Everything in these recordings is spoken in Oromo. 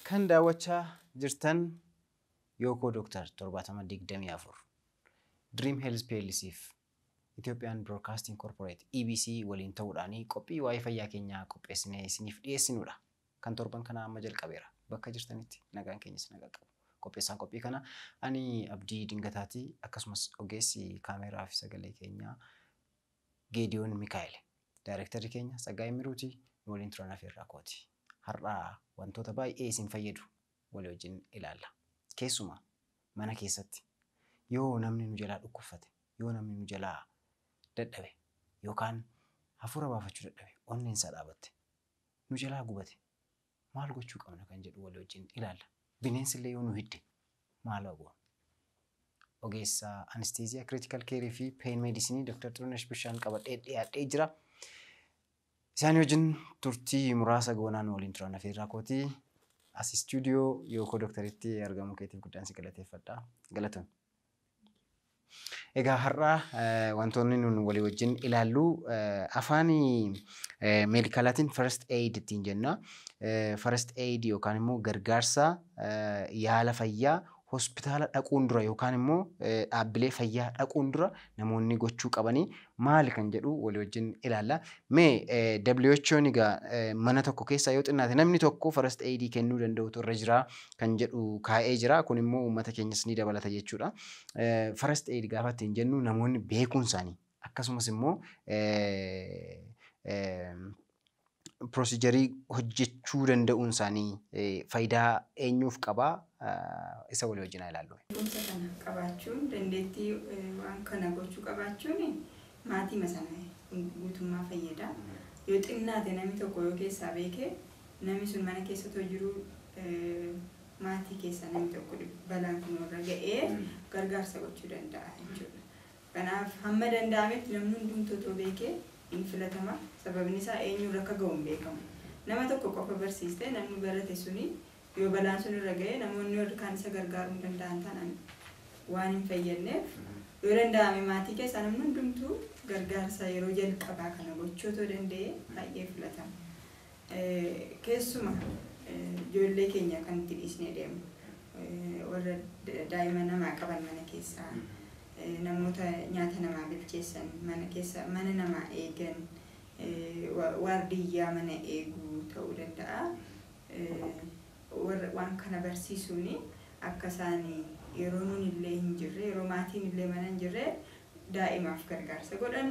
Kan daawwachaa jirtan Yookoo Dr. 724 Dream Health PLC'f Ethiopian Broadcasting Corporate EBC waliin ta'uudhaanii qophii waa'ee fayyaa keenyaa qopheessinee isiniif dhiyeessinuudha. Kan torban kana amma jalqabeera. Bakka jirtanitti nagaan keenyas nagaa qabu. Qopheessaan qophii kana ani Abdii Dingataati akkasumas ogeessi kaameeraa fi sagalee keenyaa Geediyoon Mikaa'el. Daayirektarri keenya Saggaayee Miruuti waliin turan afeerraa kooti. Har'aa wantoota baay'ee isin fayyadu walii wajjin ilaalla. Keessumaa mana keessatti yoo namni nu jalaa dhukkubfate, yoo namni nu jalaa dadhabe yookaan hafuura baafachuu dadhabe, onneen isaa dhaabatte, nu jalaa gubate maal gochuu qabna kan jedhu walii wajjin ilaalla. Bineensi illee yoo nu hidde maal goona? Ogeessa anesteeziyaa critical care fi pain medicine Dr. Xurunasha Bishaan qabadhee dhiyaadhee jira. Isaan wajjin turtii muraasa goonaan waliin turan afeerraa kooti. As studio Yookoo Doktoritti argamu keetiif guddaan si galateeffadha. Galatoon. Egaa har'aa wantoonni nun walii wajjin ilaallu afaan meedikalaatiin first aid ittiin jenna. First aid yookaan immoo gargaarsa yaala fayyaa hospitaala dhaquun dura yookaan immoo dhaabbilee fayyaa dhaquun dura namoonni gochuu qabanii maali kan jedhu walii wajjin ilaalla. Mee WHO'n egaa mana tokko keessa yoo xinnaate namni tokko first aid kennuu danda'utu irra jira kan jedhu kaa'ee jira. Kun immoo uummata keenyas ni dabalata jechuudha. First aid gaafa ittiin jennu namoonni beekuun isaanii akkasumas immoo procedure hojjechuu danda'uun isaanii faayidaa eenyuuf qaba isa walii wajjin ilaallu. Beekumsa kana qabaachuun dandeettii waan kana gochuu qabaachuun maatii masana guutummaa fayyada. Yoo xinnaate namni tokko yoo keessaa beekee namni sun mana keessa jiru maatii keessa namni tokko balaan kun irra ga'ee gargaarsa gochuu danda'a jechuudha. Kanaaf hamma danda'ametti namni hundumtuu beekee in filatama. Sababni isaa eenyurra akka ga'uun beekamu. Nama tokko qofa barsiiste namni barate suni yoo balaan sun irra ga'e namoonni warri kaan isa gargaaruu danda'an taanaan waan hin fayyadneef yoo danda'ame maatii keessaa namni hundumtuu gargaarsa yeroo jalqabaa kana gochuu otoo danda'e baay'ee filatama. Keessuma ijoollee keenya kan itti dhiisnee deemu warra daa'ima namaa qaban mana keessaa namoota nyaata namaa bilcheessan mana namaa eegan waardiyyaa mana eeguu ta'uu danda'a. Waan kana barsiisuun akka isaan yeroo nuun illee hin jirre yeroo maatiin illee mana hin jirre daa'imaaf gargaarsa godhan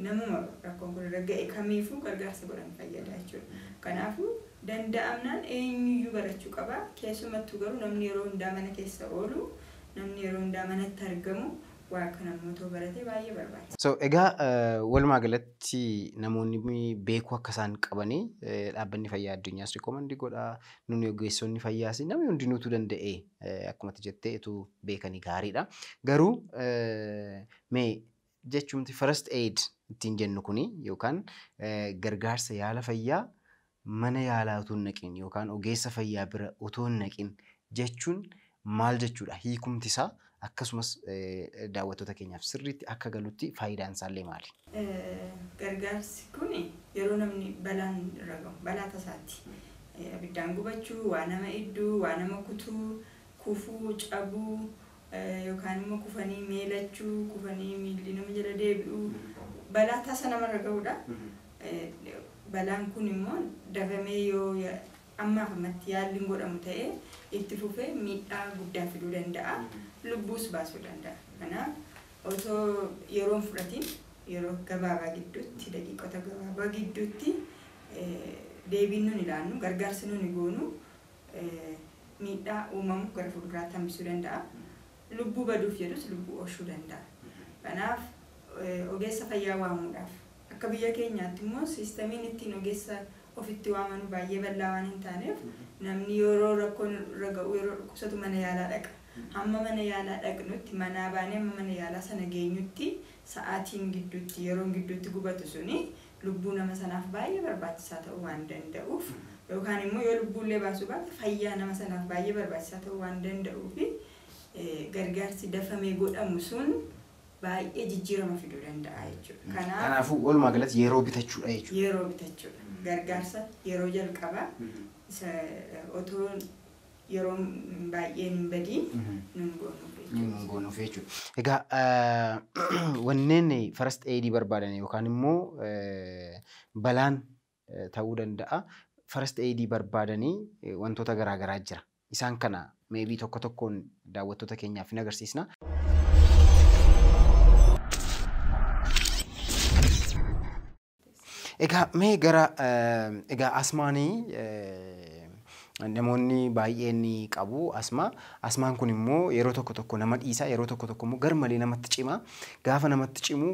namuma rakkoon kun irra ga'e kamiifuu gargaarsa godhan fayyada jechuudha. Kanaafuu danda'amnaan eenyuyyuu barachuu qaba. Keessumattuu garuu namni yeroo hundaa mana keessa oolu namni yeroo hundaa manatti argamu waa kana mootoo baratee baay'ee barbaachisa. So egaa walumaa galatti namoonni beekuu akka isaan qabanii dhaabbanni fayyaa addunyaas rikoomandii godha. Nuni ogeessonni fayyaas namni hundinuutu danda'e akkumatti jetteetu beekanii gaariidha. Garuu mee jechuumti first aid ittiin jennu kuni yookaan gargaarsa yaala fayyaa mana yaalaa utuu hin naqin yookaan ogeessa fayyaa bira utuu hin naqin jechuun maal jechuudha? Hiikumti isaa akkasumas daawwattoota keenyaaf sirriitti akka galutti faayidaan isaallee maali? Gargaarsi kun yeroo namni balaan irra gahu balaa tasaatti. Abiddaan gubachuu, waa nama idduu, waa nama kutuu, kufuu, cabuu yookaan immoo kufanii meelachuu, kufanii miilli nama jala deebi'uu balaa tasa namarra gahudha. Balaan kun immoo dafamee yoo ammaaf ammatti yaalliin godhamu ta'ee itti fufee miidhaa guddaa fiduu danda'a. Lubbuus baasuu danda'a. Kanaaf otoo yeroon fudhatiin yeroo gabaabaa gidduutti daqiiqota gabaabaa gidduutti deebiin nun ilaallu gargaarsi nun goonu miidhaa uumamu gara fuulduraatti hambisuu danda'a. Lubbuu baduuf jedhus lubbuu oolchuu danda'a. Kanaaf ogeessa fayyaa waamuudhaaf akka biyya keenyaatti immoo siistamiin ittiin ogeessa ofitti waamanu baay'ee bal'aa waan hin taaneef namni yeroo rakkoon irra ga'u yeroo dhukkubsatu mana yaalaa dhaqa. Hamma mana yaalaa dhaqnutti manaa baanee hamma mana yaalaa sana geenyutti sa'aatiin gidduutti yeroon gidduutti gubatu suni lubbuu nama sanaaf baay'ee barbaachisaa ta'uu waan danda'uuf yookaan immoo yoo lubbuullee baasuu baate fayyaa nama sanaaf baay'ee barbaachisaa ta'uu waan danda'uuf gargaarsi dafamee godhamu sun baay'ee jijjiirama fiduu danda'a jechuudha. Kanaafuu walumaa galatti yeroo bitachuudha jechuudha. Yeroo bitachuudha. Gargaarsa yeroo jalqabaa otoo yeroo baay'een hin badiin nun goonuuf jechuudha. Egaa wanneen first aid barbaadan yookaan immoo balaan ta'uu danda'a. First aid barbaadanii wantoota garaagaraa jira. Isaan kana maybe tokko tokkoon daawwattoota keenyaaf hin agarsiisna. Egaa mee gara egaa asmaanii namoonni baay'een qabu asmaan kun immoo yeroo tokko tokko nama dhiisa yeroo tokko tokko immoo garmalee namatti cima gaafa namatti cimu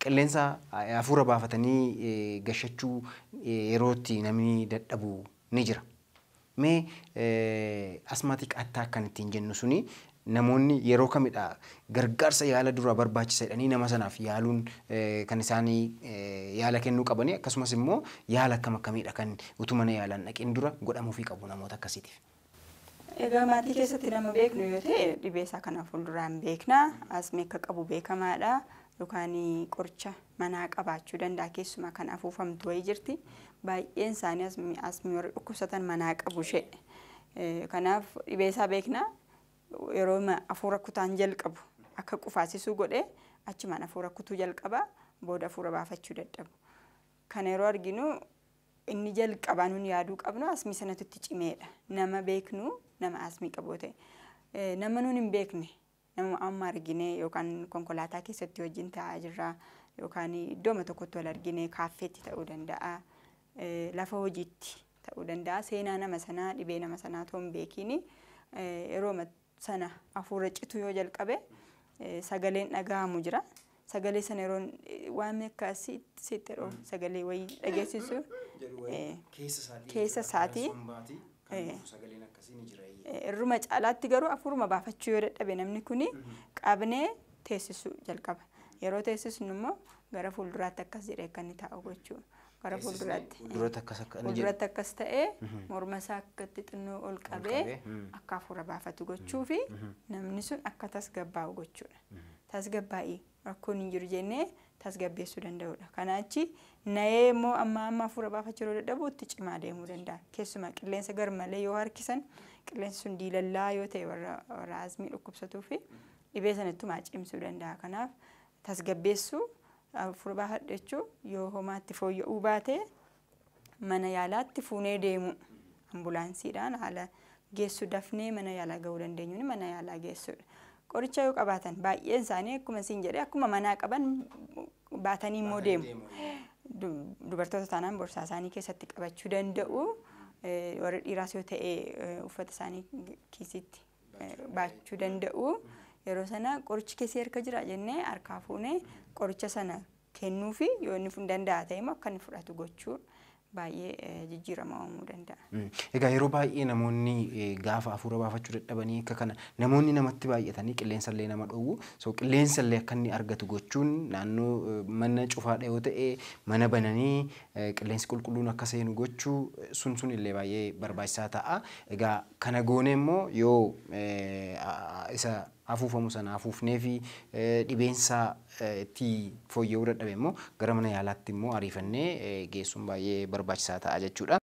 qilleensa hafuura baafatanii gashachuu yerootti namni dadhabu ni jira. Mee asmaatik attack kan ittiin jennu suni namoonni yeroo kamidha gargaarsa yaala duraa barbaachisa jedhanii nama sanaaf yaaluun kan isaanii yaala kennuu qabanii akkasumas immoo yaala akkam akkamiidha kan utuma na yaalan dhaqeen dura godhamuufii qabu namoota akkasiitiif. Egaa maatii keessatti nama beeknu yoo ta'e dhibee isaa kana fuulduraan beekna. Asmii akka qabu beekamaadha. Yookaan qoricha manaa qabaachuu danda'a keessumaa kan afuufamtu wayii jirti. Baay'een isaanii asmii warri dhukkubsatan manaa qabu ishee. Kanaaf dhibee isaa beekna. Yeroo hafuura kutaan jalqabu akka qufaasisuu godhee achumaan hafuura kutuu jalqaba booda hafuura baafachuu dadhabu. Kana yeroo arginu inni jalqabaa nun yaaduu qabnu asmii sanatti cimeedha. Nama beeknu nama asmii qabu ta'e nama nun hin beekne nama amma argine yookaan konkolaataa keessatti wajjin taa'aa jirra yookaan iddoo tokkotti wal argine kaaffeetti ta'uu danda'a lafa hojiitti ta'uu danda'a seenaa nama sanaa dhibee nama sanaa ta'uu hin beekini yeroo sana hafuura citu yoo jalqabe sagaleen dhagahamu jira. Sagalee sana yeroo waan akka sittero sagalee wayii dhageessisu keessa isaatii sagaleen akkasii ni jira. Irruma caalaatti garuu hafuuruma baafachuu yoo dadhabe namni kuni qabnee teessisuu jalqaba. Yeroo teessisnu immoo gara fuulduraatti akkas jedhee kan inni taa'u gochuu. Gara fuulduratti akkas ta'ee morma isaa akkatti xinnoo ol qabee akka hafuura baafatu gochuu fi namni sun akka tasgabbaa'u gochuudha. Tasgabbaa'ii rakkoon hin jiru jennee tasgabbeessuu danda'udha. Kanaachi na'ee immoo amma hafuura baafachuu yoo dadhabu itti cimaa deemuu danda'a. Keessumaa qilleensa garmalee yoo harkisan qilleensi sun diilallaa yoo ta'e warra asmii dhukkubsatuu fi dhibee sanattumaa cimsuu danda'a. Kanaaf tasgabbeessuu hafuura baafachuu yoo homaatti fooyya'uu baate mana yaalaatti fuunee deemu ambulaansiidhaan haala geessu dafnee mana yaalaa ga'uu dandeenyuun mana yaalaa geessuudha. Qoricha yoo qabaatan baay'een isaanii akkuma siin jedhee akkuma manaa qaban baatanii immoo deemu. Dubartoota taanaan boorsaa isaanii keessatti qabachuu danda'u. Warri dhiiraas yoo ta'e uffata isaanii kiisitti baachuu danda'u. Yeroo sana qorichi keessi harka jira jennee harkaa fuunee qoricha sana kennuu fi yoo inni danda'a ta'e immoo akka inni fudhatu gochuu baay'ee jijjiirama uumuu danda'a. Egaa yeroo baay'ee namoonni gaafa hafuura baafachuu dadhabanii akka kana namoonni namatti baay'atanii qilleensa illee nama dhowwu. So qilleensa illee akka inni argatu gochuun naannoo mana cufaadha yoo ta'e mana bananii qilleensi qulqulluun akka seenu gochuu sun illee baay'ee barbaachisaa ta'a. Egaa kana goone immoo yoo isa afuufamu sana afuufnee fi dhibeensa itti fooyya'uu dadhabe immoo gara mana yaalaatti immoo ariifannee geessuun baay'ee barbaachisaa ta'a jechuudha.